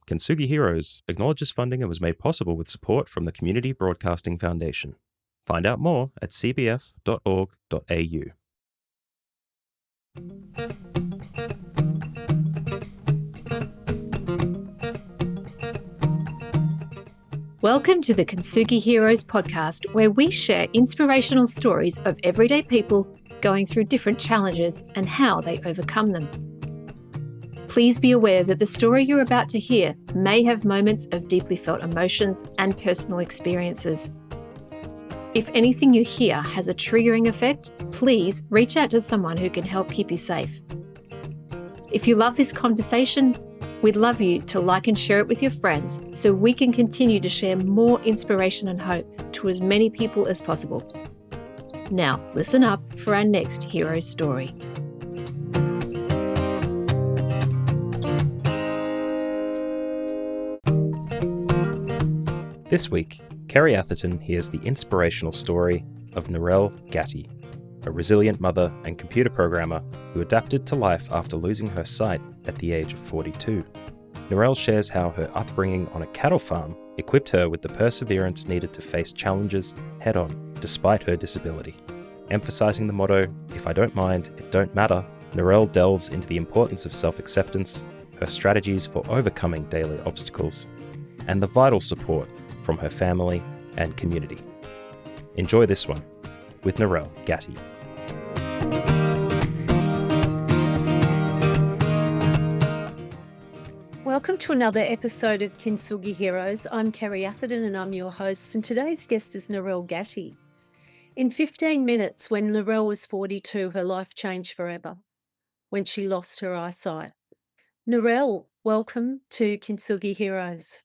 Kintsugi Heroes acknowledges funding and was made possible with support from the Community Broadcasting Foundation. Find out more at cbf.org.au. Welcome to the Kintsugi Heroes podcast, where we share inspirational stories of everyday people going through different challenges and how they overcome them. Please be aware that the story you're about to hear may have moments of deeply felt emotions and personal experiences. If anything you hear has a triggering effect, please reach out to someone who can help keep you safe. If you love this conversation, we'd love you to like and share it with your friends so we can continue to share more inspiration and hope to as many people as possible. Now, listen up for our next hero story. This week, Kerry Atherton hears the inspirational story of Narelle Gatti, a resilient mother and computer programmer who adapted to life after losing her sight at the age of 42. Narelle shares how her upbringing on a cattle farm equipped her with the perseverance needed to face challenges head-on despite her disability. Emphasizing the motto, "If I don't mind, it don't matter," Narelle delves into the importance of self-acceptance, her strategies for overcoming daily obstacles, and the vital support from her family and community. Enjoy this one with Narelle Gatti. Welcome to another episode of Kintsugi Heroes. I'm Kerry Atherton and I'm your host, and today's guest is Narelle Gatti. In 15 minutes, when Narelle was 42, her life changed forever when she lost her eyesight. Narelle, welcome to Kintsugi Heroes.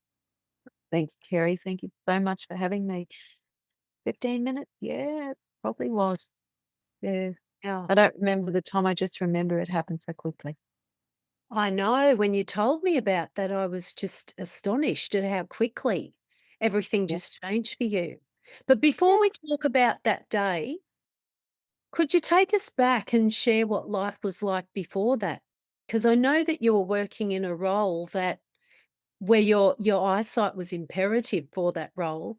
Thanks, Kerry. Thank you so much for having me. 15 minutes? Yeah, it probably was. Yeah. Yeah. I don't remember the time. I just remember it happened so quickly. I know. When you told me about that, I was just astonished at how quickly everything Yeah. just changed for you. But before we talk about that day, could you take us back and share what life was like before that? Because I know that you were working in a role where your eyesight was imperative for that role,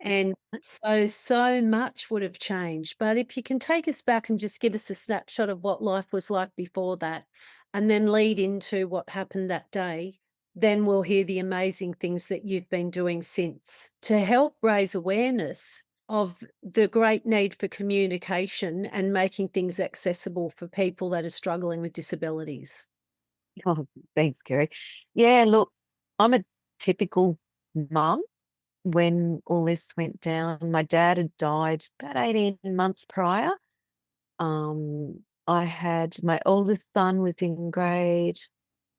and so much would have changed. But if you can take us back and just give us a snapshot of what life was like before that, and then lead into what happened that day, then we'll hear the amazing things that you've been doing since to help raise awareness of the great need for communication and making things accessible for people that are struggling with disabilities. Oh, thanks, Kerry. Yeah, look, I'm a typical mum. When all this went down, my dad had died about 18 months prior. I had my oldest son was in grade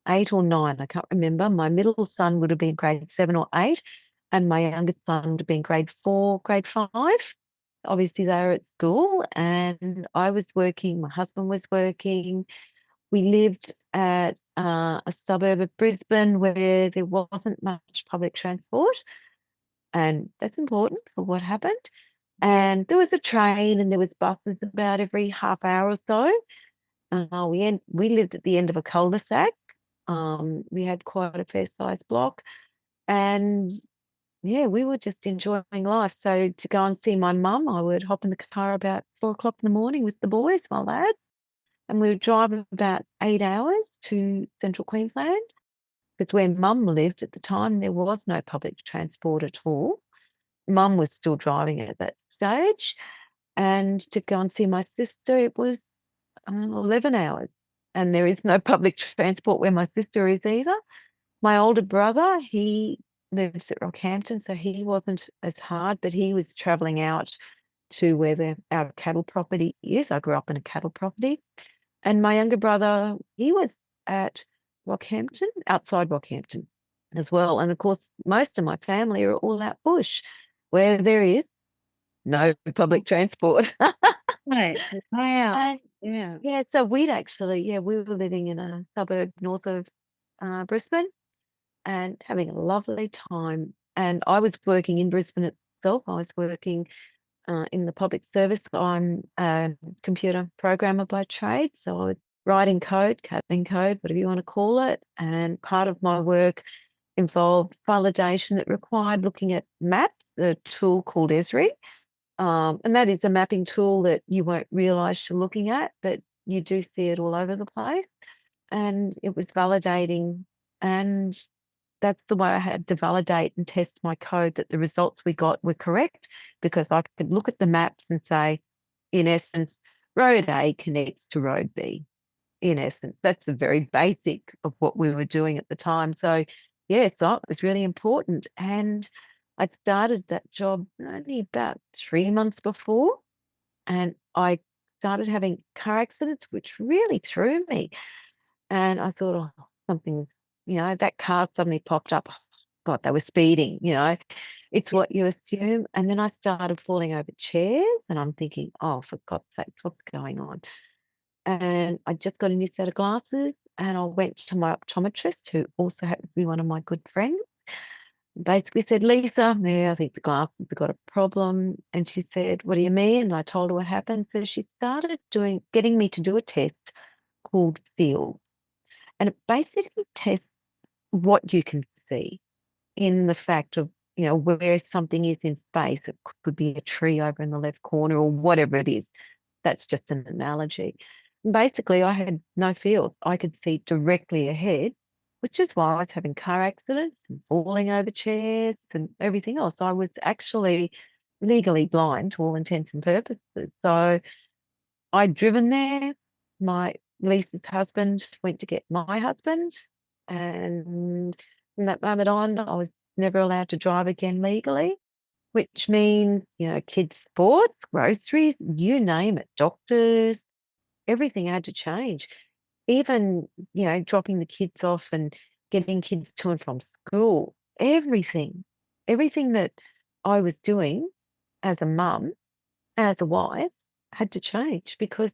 8 or 9, I can't remember. My middle son would have been grade 7 or 8, and my youngest son would have been grade 4, grade 5. Obviously, they were at school, and I was working. My husband was working. We lived at a suburb of Brisbane where there wasn't much public transport, and that's important for what happened. And there was a train and there was buses about every half hour or so. We lived at the end of a cul-de-sac. We had quite a fair-sized block, and yeah, we were just enjoying life. So to go and see my mum, I would hop in the car about 4 o'clock in the morning with the boys, my lads, and we would drive about 8 hours to central Queensland. Because where mum lived at the time, there was no public transport at all. Mum was still driving at that stage. And to go and see my sister, it was 11 hours. And there is no public transport where my sister is either. My older brother, he lives at Rockhampton, so he wasn't as hard, but he was travelling out to where our cattle property is. I grew up in a cattle property. And my younger brother, he was at Rockhampton, outside Rockhampton as well. And of course, most of my family are all out bush where there is no public transport. Right. Wow. And Yeah. so we were living in a suburb north of Brisbane and having a lovely time. And I was working in Brisbane itself. I was working in the public service. I'm a computer programmer by trade, so I was writing code, cutting code, whatever you want to call it. And part of my work involved validation. It required looking at maps, a tool called Esri. And that is a mapping tool that you won't realise you're looking at, but you do see it all over the place. And it was validating, and that's the way I had to validate and test my code that the results we got were correct, because I could look at the maps and say, in essence, road A connects to road B. In essence, that's the very basic of what we were doing at the time. So, yeah, that was really important. And I started that job only about 3 months before, and I started having car accidents, which really threw me. And I thought, oh, something, that car suddenly popped up. God, they were speeding, It's what you assume. And then I started falling over chairs, and I'm thinking, oh, for God's sake, what's going on? And I just got a new set of glasses, and I went to my optometrist, who also happens to be one of my good friends. Basically said, Lisa, I think the glasses have got a problem. And she said, what do you mean? And I told her what happened. So she started getting me to do a test called FEEL. And it basically tests what you can see in the fact of, where something is in space. It could be a tree over in the left corner or whatever it is. That's just an analogy. Basically, I had no field. I could see directly ahead, which is why I was having car accidents and falling over chairs and everything else. I was actually legally blind to all intents and purposes. So I'd driven there. My Lisa's husband went to get my husband. And from that moment on, I was never allowed to drive again legally, which means, kids' sports, groceries, you name it, doctors, everything had to change. Even, dropping the kids off and getting kids to and from school, everything that I was doing as a mum, as a wife, had to change because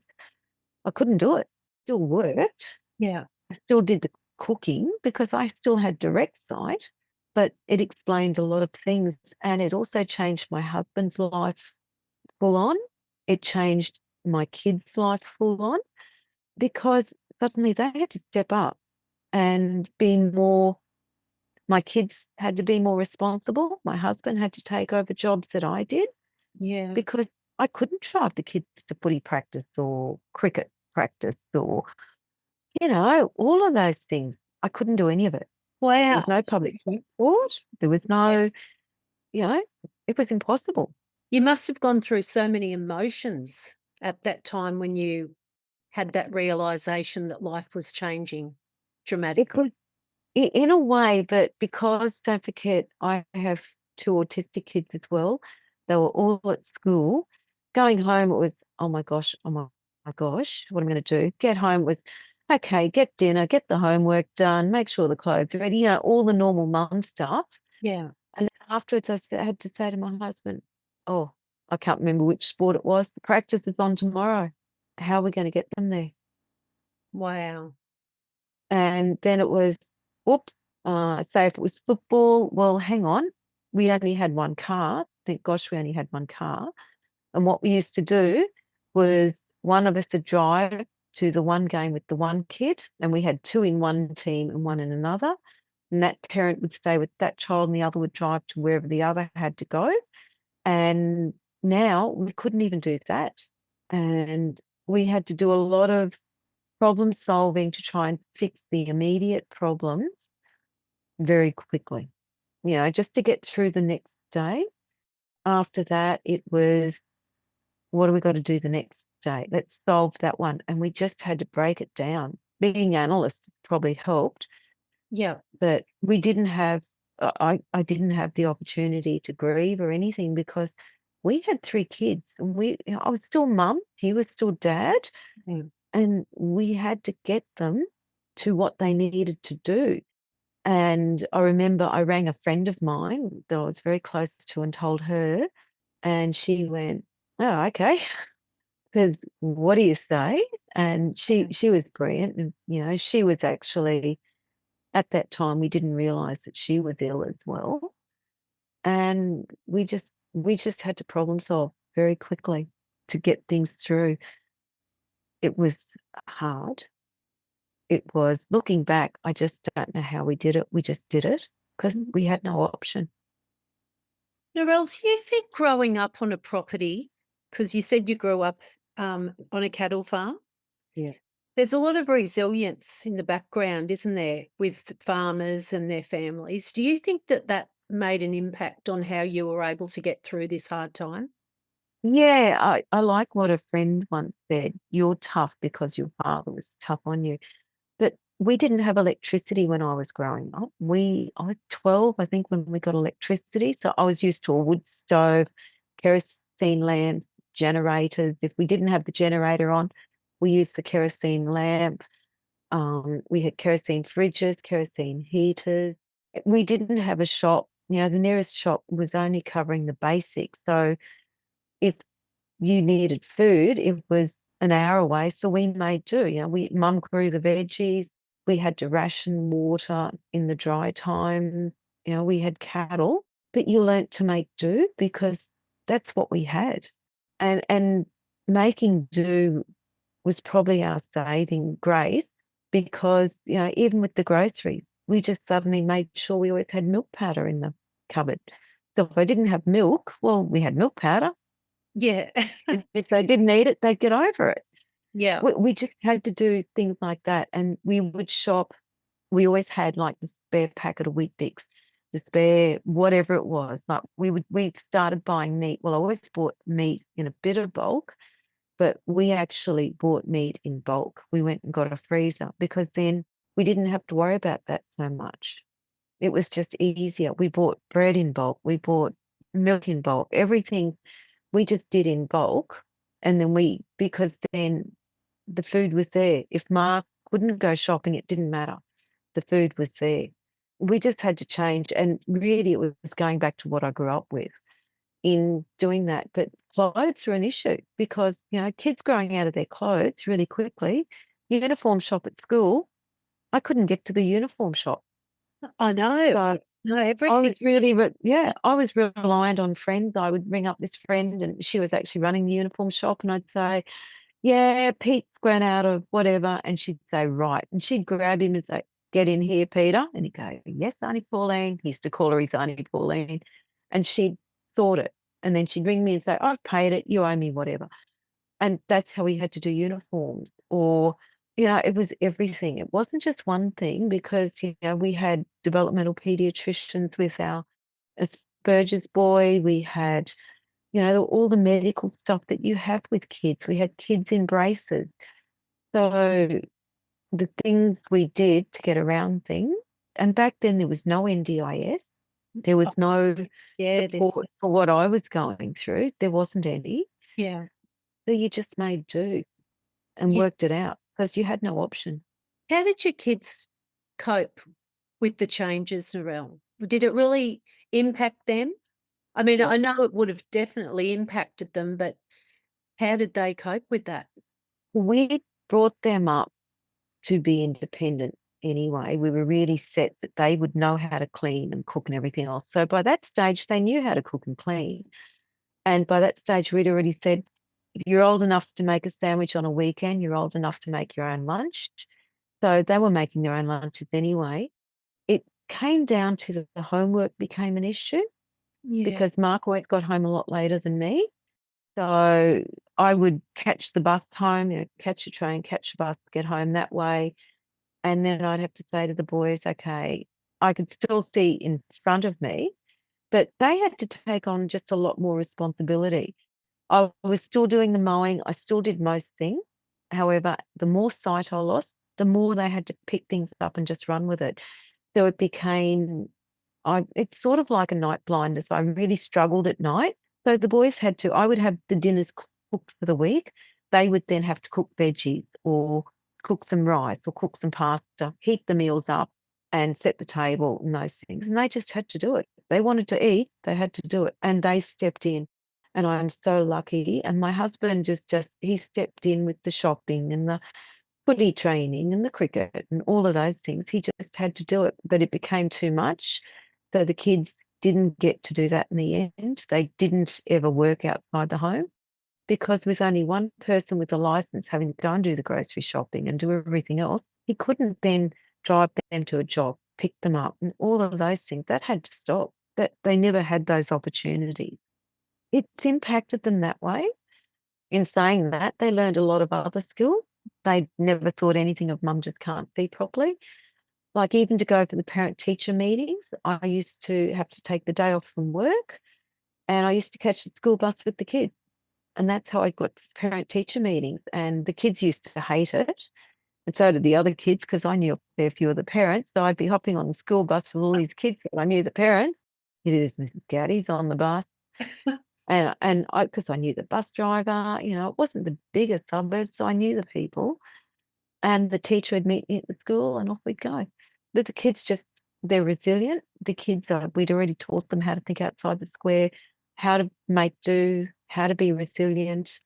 I couldn't do it. Still worked. Yeah. I still did the cooking because I still had direct sight, but it explained a lot of things. And it also changed my husband's life full on. It changed my kids' life full on, because suddenly they had to step up and be more, my kids had to be more responsible. My husband had to take over jobs that I did. Yeah. Because I couldn't drive the kids to footy practice or cricket practice or, all of those things. I couldn't do any of it. There Wow. was no public transport. There was no, it was impossible. You must have gone through so many emotions at that time when you had that realization that life was changing It dramatically. could, in a way, but because, don't forget, I have 2 autistic kids as well. They were all at school. Going home, it was, oh my gosh, what am I going to do? Get home was, okay, get dinner, get the homework done, make sure the clothes are ready, all the normal mum stuff. Yeah. And then afterwards, I had to say to my husband, oh, I can't remember which sport it was. The practice is on tomorrow. How are we going to get them there? Wow. And then it was, oops, say if it was football, well, hang on. We only had one car. Thank gosh we only had one car. And what we used to do was one of us would drive to the one game with the one kid, and we had 2 in one team and 1 in another. And that parent would stay with that child and the other would drive to wherever the other had to go. And now we couldn't even do that. And we had to do a lot of problem solving to try and fix the immediate problems very quickly, just to get through the next day. After that, it was, what do we got to do the next day? Let's solve that one. And we just had to break it down. Being analysts probably helped, Yeah. but we didn't have, I didn't have the opportunity to grieve or anything, because we had 3 kids and I was still mum, he was still dad. Mm. And we had to get them to what they needed to do. And I remember I rang a friend of mine that I was very close to and told her, and she went, oh, okay. Because what do you say? And she was brilliant. And, she was actually, at that time, we didn't realize that she was ill as well. And we just had to problem solve very quickly to get things through. It was hard. It was, looking back, I just don't know how we did it. We just did it. because we had no option. Narelle, do you think growing up on a property, because you said you grew up on a cattle farm, Yeah. there's a lot of resilience in the background, isn't there, with farmers and their families? Do you think that that made an impact on how you were able to get through this hard time? Yeah, I like what a friend once said, you're tough because your father was tough on you. But we didn't have electricity when I was growing up. I was 12, I think, when we got electricity. So I was used to a wood stove, kerosene lamps, generators. If we didn't have the generator on, we used the kerosene lamp. We had kerosene fridges, kerosene heaters. We didn't have a shop. The nearest shop was only covering the basics. So if you needed food, it was an hour away. So we made do. Mum grew the veggies. We had to ration water in the dry time. We had cattle, but you learnt to make do because that's what we had. And making do was probably our saving grace because, even with the groceries, we just suddenly made sure we always had milk powder in the cupboard. So if I didn't have milk, well, we had milk powder. Yeah. If they didn't eat it, they'd get over it. Yeah. We just had to do things like that. And we would shop. We always had like the spare packet of Weet-Bix, the spare whatever it was. Like we started buying meat. Well, I always bought meat in a bit of bulk, but we actually bought meat in bulk. We went and got a freezer because then we didn't have to worry about that so much. It was just easier. We bought bread in bulk. We bought milk in bulk. Everything we just did in bulk. And then because then the food was there. If Mark couldn't go shopping, it didn't matter. The food was there. We just had to change. And really, it was going back to what I grew up with in doing that. But clothes are an issue because, kids growing out of their clothes really quickly. Uniform shop at school, I couldn't get to the uniform shop. I know. So No, I everything. was really, I was reliant on friends. I would ring up this friend and she was actually running the uniform shop and I'd say, yeah, Pete's run out of whatever. And she'd say, right. And she'd grab him and say, get in here, Peter. And he'd go, yes, Auntie Pauline. He used to call her his Auntie Pauline. And she'd sort it. And then she'd ring me and say, I've paid it. You owe me whatever. And that's how we had to do uniforms. Or, it was everything. It wasn't just one thing because, we had developmental pediatricians with our Asperger's boy. We had, all the medical stuff that you have with kids. We had kids in braces. So the things we did to get around things, and back then there was no NDIS. There was no support for what I was going through. There wasn't any. Yeah. So you just made do and worked it out because you had no option. How did your kids cope with the changes, Narelle? Did it really impact them? I mean, I know it would have definitely impacted them, but how did they cope with that? We brought them up to be independent anyway. We were really set that they would know how to clean and cook and everything else. So by that stage, they knew how to cook and clean. And by that stage, we'd already said, if you're old enough to make a sandwich on a weekend, you're old enough to make your own lunch. So they were making their own lunches anyway. It came down to the homework became an issue because Mark always got home a lot later than me. So I would catch the bus home, catch the train, catch the bus, get home that way. And then I'd have to say to the boys, okay, I could still see in front of me, but they had to take on just a lot more responsibility. I was still doing the mowing. I still did most things. However, the more sight I lost, the more they had to pick things up and just run with it. So it became, it's sort of like a night blindness. I really struggled at night. So the boys I would have the dinners cooked for the week. They would then have to cook veggies or cook some rice or cook some pasta, heat the meals up and set the table and those things. And they just had to do it. They wanted to eat, they had to do it. And they stepped in. And I'm so lucky. And my husband he stepped in with the shopping and the footy training and the cricket and all of those things. He just had to do it, but it became too much. So the kids didn't get to do that in the end. They didn't ever work outside the home because with only one person with a license having to go and do the grocery shopping and do everything else, he couldn't then drive them to a job pick them up, and all of those things. That had to stop. That they never had those opportunities. It's impacted them that way. In saying that, they learned a lot of other skills. They never thought anything of mum just can't see properly. Like even to go for the parent-teacher meetings, I used to have to take the day off from work, and I used to catch the school bus with the kids. And that's how I got to parent-teacher meetings. And the kids used to hate it. And so did the other kids, because I knew a fair few of the parents. So I'd be hopping on the school bus with all these kids. But I knew the parents. It is Mrs. Gatti's on the bus. And because I knew the bus driver, it wasn't the biggest suburb, so I knew the people. And the teacher would meet me at the school, and off we'd go. But the kids they're resilient. The kids, we'd already taught them how to think outside the square, how to make do, how to be resilient.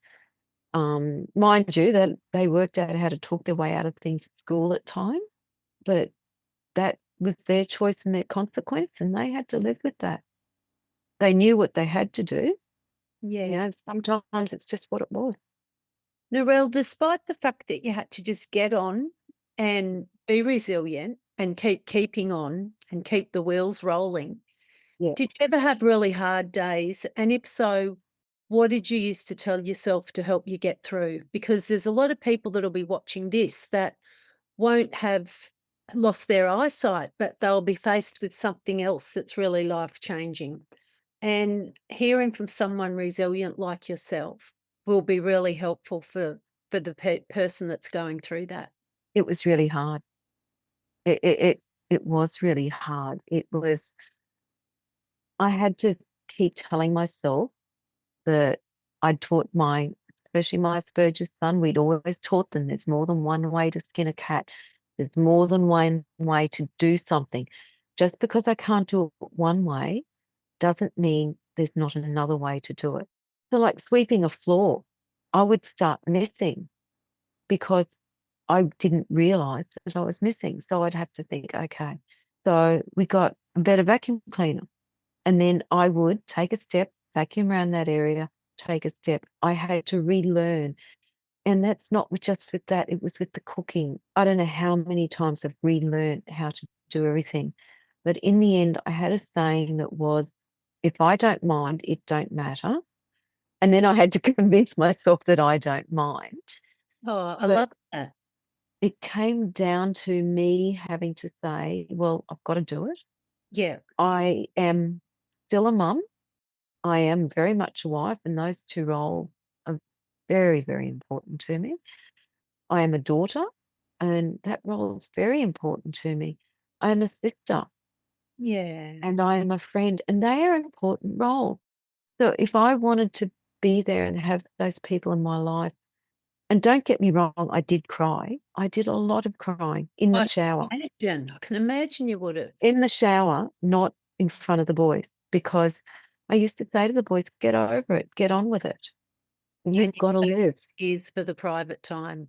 Mind you, that they worked out how to talk their way out of things at school at times, but that was their choice and their consequence, and they had to live with that. They knew what they had to do. Yeah. Sometimes it's just what it was. Narelle, despite the fact that you had to just get on and be resilient and keep keeping on and keep the wheels rolling, Yeah. did you ever have really hard days? And if so, what did you used to tell yourself to help you get through? Because there's a lot of people that'll be watching this that won't have lost their eyesight, but they'll be faced with something else that's really life-changing. And hearing from someone resilient like yourself will be really helpful for the person that's going through that. It was really hard. It was really hard. I had to keep telling myself that I'd taught especially my Asperger's son, we'd always taught them there's more than one way to skin a cat. There's more than one way to do something. Just because I can't do it one way doesn't mean there's not another way to do it. So like sweeping a floor, I would start missing because I didn't realize that I was missing. So I'd have to think, okay. So we got a better vacuum cleaner. And then I would take a step, vacuum around that area, take a step. I had to relearn. And that's not just with that, it was with the cooking. I don't know how many times I've relearned how to do everything. But in the end, I had a saying that was, if I don't mind, it don't matter. And then I had to convince myself that I don't mind. Oh, I love that. It came down to me having to say, well, I've got to do it. Yeah. I am still a mum. I am very much a wife, and those two roles are very, very important to me. I am a daughter, and that role is very important to me. I am a sister, Yeah. and I am a friend, and they are an important role. So if I wanted to be there and have those people in my life, and don't get me wrong, I did cry. I did a lot of crying in the shower. I can imagine you would have. In the shower, not in front of the boys, because I used to say to the boys, get over it, get on with it. You've got to live. Is for the private time.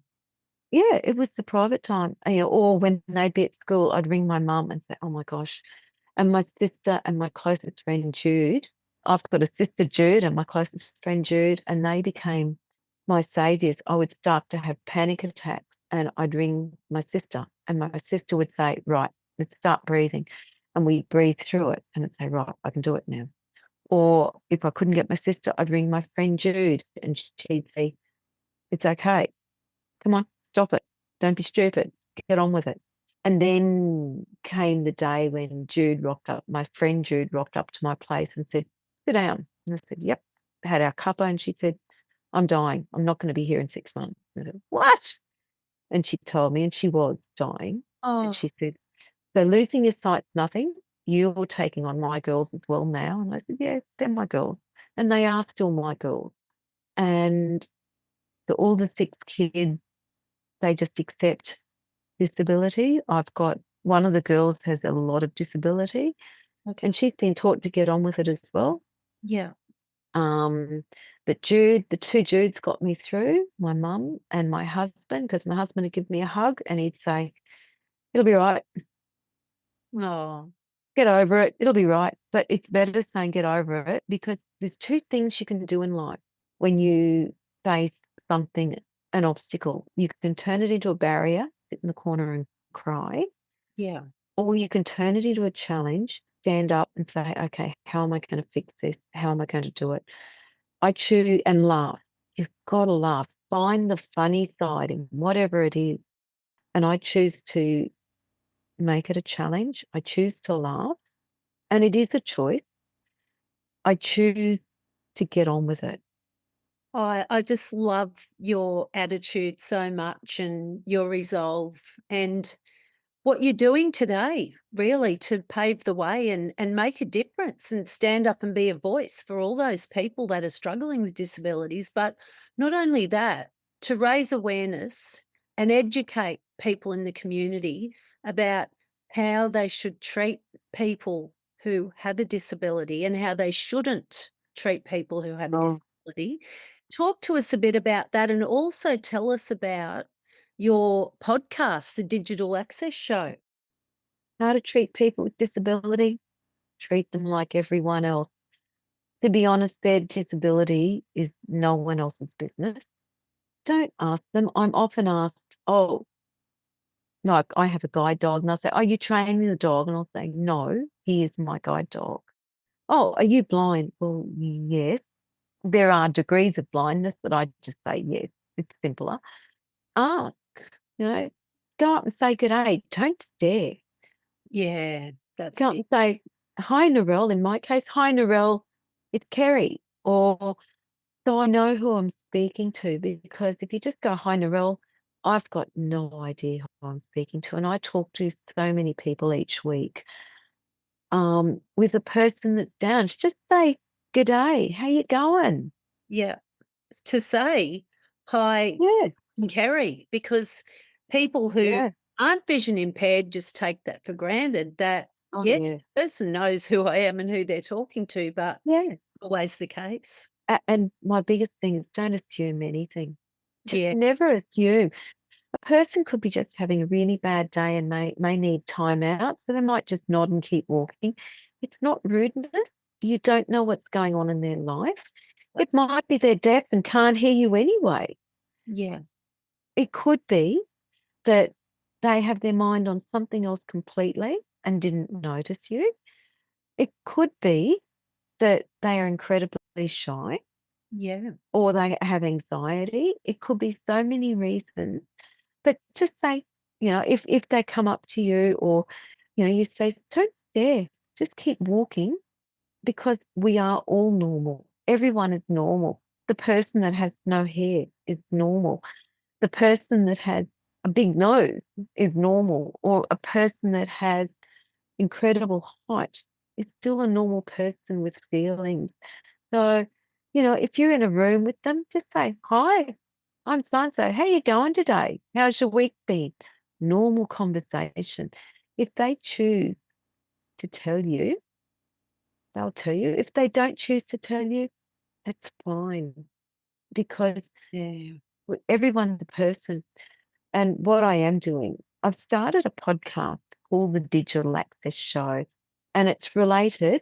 Yeah, it was the private time. Or when they'd be at school, I'd ring my mum and say, oh my gosh. And my sister and my closest friend, Jude, I've got a sister, Jude, and my closest friend, Jude, and they became my saviors. I would start to have panic attacks, and I'd ring my sister, and my sister would say, right, let's start breathing. And we breathe through it, and I'd say, right, I can do it now. Or if I couldn't get my sister, I'd ring my friend Jude, and she'd say, it's okay. Come on, stop it. Don't be stupid. Get on with it. And then came the day when my friend Jude rocked up to my place and said, sit down. And I said, yep. Had our cuppa, and she said, I'm dying. I'm not going to be here in 6 months. I said, what? And she told me, and she was dying. Oh. And she said, so losing your sight's nothing. You're taking on my girls as well now. And I said, yeah, they're my girls. And they are still my girls. And so all the 6 kids, they just accept disability. I've got one of the girls has a lot of disability, and she's been taught to get on with it as well. Yeah. But Jude, the 2 Judes got me through, my mum and my husband, because my husband would give me a hug and he'd say, it'll be right. Oh. Get over it. It'll be right. But it's better saying get over it, because there's 2 things you can do in life when you face something, an obstacle. You can turn it into a barrier, sit in the corner and cry. Yeah. or you can turn it into a challenge, stand up and say, okay, how am I going to fix this? How am I going to do it? I choose and laugh. You've got to laugh. Find the funny side in whatever it is. And I choose to make it a challenge. I choose to laugh. And it is a choice. I choose to get on with it. I just love your attitude so much and your resolve and what you're doing today, really, to pave the way and make a difference and stand up and be a voice for all those people that are struggling with disabilities. But not only that, to raise awareness and educate people in the community about how they should treat people who have a disability and how they shouldn't treat people who have a Oh, disability. Talk to us a bit about that and also tell us about your podcast, the Digital Access Show. how to treat people with disability, treat them like everyone else. To be honest, their disability is no one else's business. Don't ask them. I'm often asked, oh, no, I have a guide dog. And I'll say, are you training the dog? And I'll say, no, he is my guide dog. Oh, are you blind? Well, yes. There are degrees of blindness, but I just say yes. It's simpler. Ask, you know, go up and say good day. Don't stare. Yeah, that's Go up big. and say, hi, Narelle. In my case, hi, Narelle. It's Kerry. Or so I know who I'm speaking to, because if you just go, hi, Narelle, I've got no idea who I'm speaking to. And I talk to so many people each week. With a person that's down, just say, good day, how you going? Yeah. To say, "Hi, Yeah, I'm Kerry," because people who yeah. aren't vision impaired just take that for granted that, Oh, yeah, yeah, the person knows who I am and who they're talking to, but yeah. always the case. And my biggest thing is don't assume anything. Just Yeah, never assume. A person could be just having a really bad day and may need time out, so they might just nod and keep walking. It's not rudeness. You don't know what's going on in their life. It that's might be they're deaf and can't hear you anyway. yeah, It could be that they have their mind on something else completely and didn't notice you. It could be that they are incredibly shy yeah, or they have anxiety. It could be so many reasons. But just say, if they come up to you or, you say, don't stare, just keep walking, because we are all normal. Everyone is normal. The person that has no hair is normal. The person that has a big nose is normal, or a person that has incredible height is still a normal person with feelings. So, if you're in a room with them, just say, hi, I'm so-and-so. How you going today? How's your week been? Normal conversation. If they choose to tell you, they'll tell you. If they don't choose to tell you, that's fine, because yeah. everyone's a person. And what I am doing, I've started a podcast called the Digital Access Show, and it's related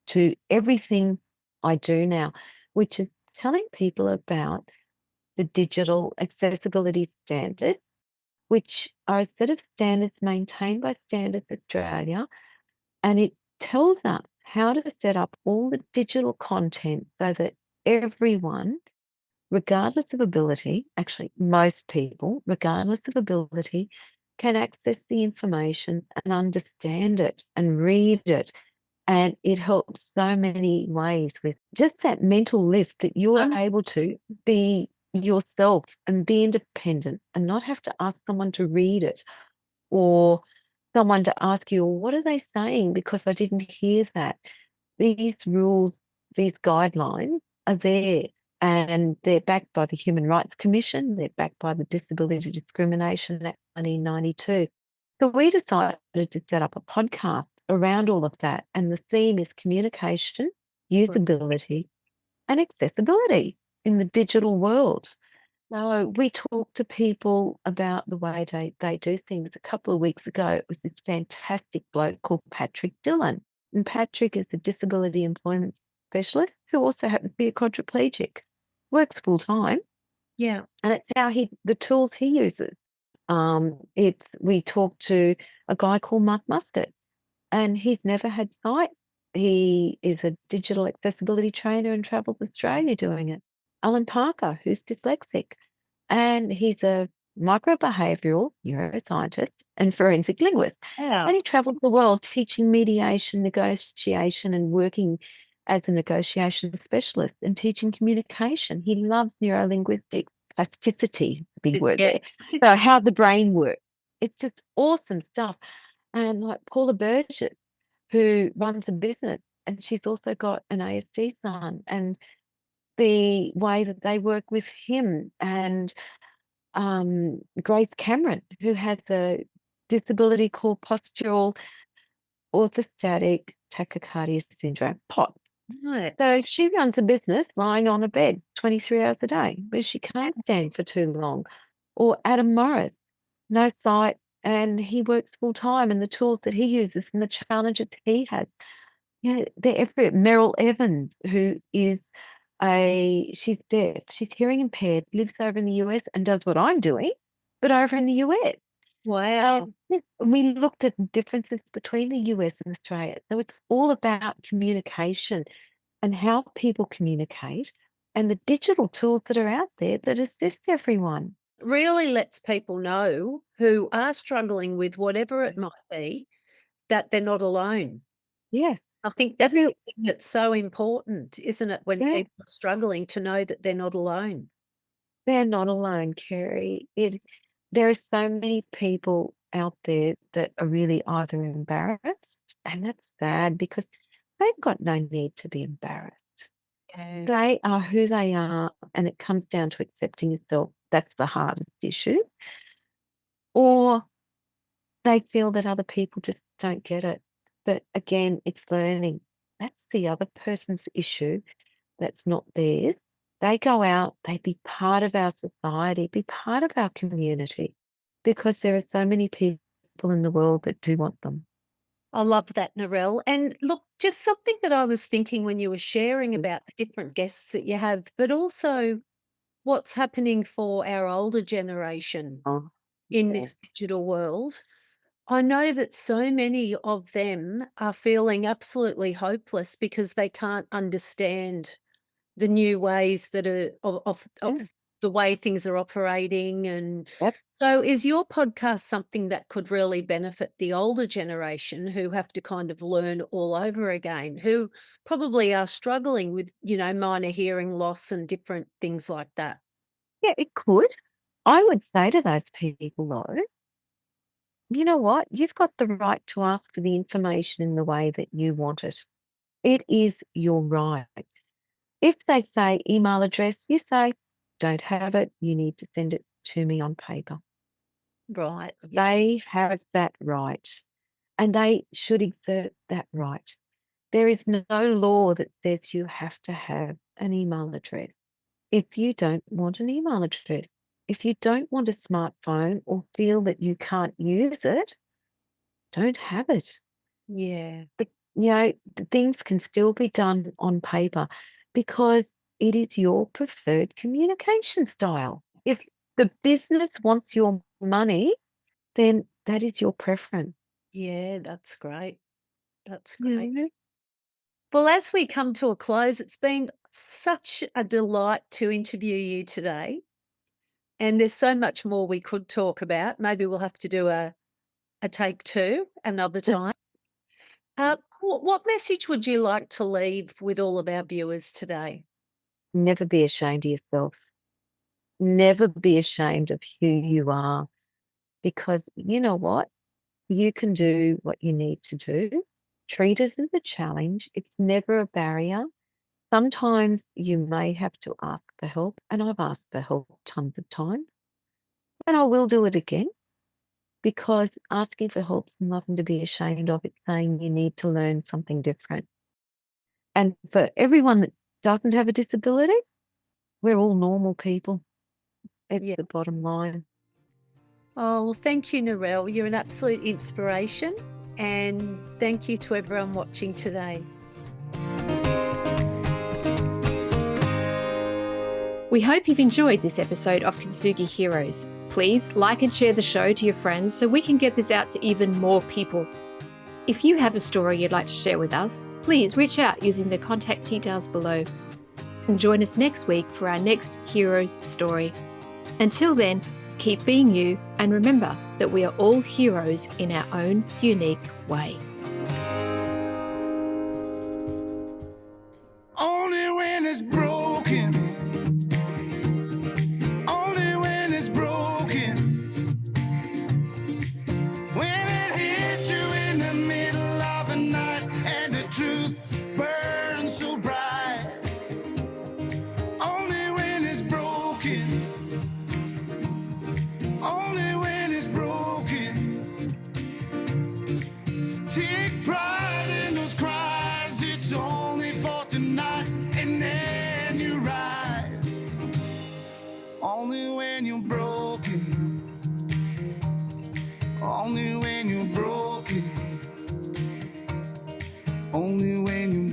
to everything I do now, which is telling people about the digital accessibility standards, which are a set of standards maintained by Standards Australia, and it tells us how to set up all the digital content so that everyone, regardless of ability, actually most people, regardless of ability, can access the information and understand it and read it. And it helps so many ways with just that mental lift that you're Um, able to be yourself and be independent and not have to ask someone to read it, or someone to ask you, well, what are they saying? Because I didn't hear that. These rules, these guidelines are there, and they're backed by the Human Rights Commission. They're backed by the Disability Discrimination Act 1992. So we decided to set up a podcast around all of that. And the theme is communication, usability, and accessibility in the digital world. So we talk to people about the way they do things. A couple of weeks ago, it was this fantastic bloke called Patrick Dillon. And Patrick is a disability employment specialist who also happens to be a quadriplegic, works full time, yeah, and it's how the tools he uses. We talked to a guy called Mark Muscat, and he's never had sight. He is a digital accessibility trainer and travels Australia doing it. Alan Parker, who's dyslexic, and he's a microbehavioral neuroscientist and forensic linguist. Yeah. And he travels the world teaching mediation, negotiation, and working as a negotiation specialist and teaching communication. He loves neurolinguistic plasticity, big word Yeah. there. So how the brain works. It's just awesome stuff. And like Paula Burgess, who runs a business, and she's also got an ASD son, and the way that they work with him, and Grace Cameron, who has a disability called postural orthostatic tachycardia syndrome, POT. Right. So she runs a business lying on a bed 23 hours a day, but she can't stand for too long. Or Adam Morris, no sight, and he works full time, and the tools that he uses and the challenges he has. They're everywhere. Meryl Evans, who is she's deaf, she's hearing impaired, lives over in the US and does what I'm doing, but over in the US. Wow. We looked at the differences between the US and Australia. So it's all about communication and how people communicate and the digital tools that are out there that assist everyone. Really lets people know who are struggling with whatever it might be that they're not alone. Yeah. I think that's the thing that's so important, isn't it, when people are struggling to know that they're not alone. They're not alone, Kerry. There are so many people out there that are really either embarrassed, and that's sad because they've got no need to be embarrassed. Yeah. They are who they are, and it comes down to accepting yourself. That's the hardest issue. Or they feel that other people just don't get it. But again, it's learning. That's the other person's issue. That's not theirs. They go out, they be part of our society, be part of our community, because there are so many people in the world that do want them. I love that, Narelle. And look, just something that I was thinking when you were sharing about the different guests that you have, but also what's happening for our older generation Oh, in yeah. this digital world. I know that so many of them are feeling absolutely hopeless because they can't understand the new ways that are of Yeah. the way things are operating. And Yep. so is your podcast something that could really benefit the older generation who have to kind of learn all over again, who probably are struggling with, minor hearing loss and different things like that? Yeah, it could. I would say to those people, though, you know what? You've got the right to ask for the information in the way that you want it. It is your right. If they say email address, you say, don't have it, you need to send it to me on paper. Right. They have that right, and they should exert that right. There is no law that says you have to have an email address. If you don't want an email address, if you don't want a smartphone or feel that you can't use it, don't have it. Yeah. But, the things can still be done on paper because it is your preferred communication style. If the business wants your money, then that is your preference. Yeah, that's great. That's You great. know? Well, as we come to a close, it's been such a delight to interview you today. And there's so much more we could talk about. Maybe we'll have to do a take two another time. What message would you like to leave with all of our viewers today? Never be ashamed of yourself. Never be ashamed of who you are, because you know what? You can do what you need to do. Treat it as a challenge. It's never a barrier. Sometimes you may have to ask for help, and I've asked for help tons of times, and I will do it again, because asking for help is nothing to be ashamed of. It's saying you need to learn something different. And for everyone that doesn't have a disability, we're all normal people. It's Yeah. the bottom line. Oh, well, thank you, Narelle. You're an absolute inspiration. And thank you to everyone watching today. We hope you've enjoyed this episode of Kintsugi Heroes. Please like and share the show to your friends so we can get this out to even more people. If you have a story you'd like to share with us, please reach out using the contact details below. And join us next week for our next hero's story. Until then, keep being you and remember that we are all heroes in our own unique way. Only when it's broken. Only when it's broken. When it hits you in the middle of the night and the truth burns so bright. Only when it's broken. Only when it's broken. Take pride in those cries. It's only for tonight, and then you rise. Only when you're broken. Only when you're broken. Only when you're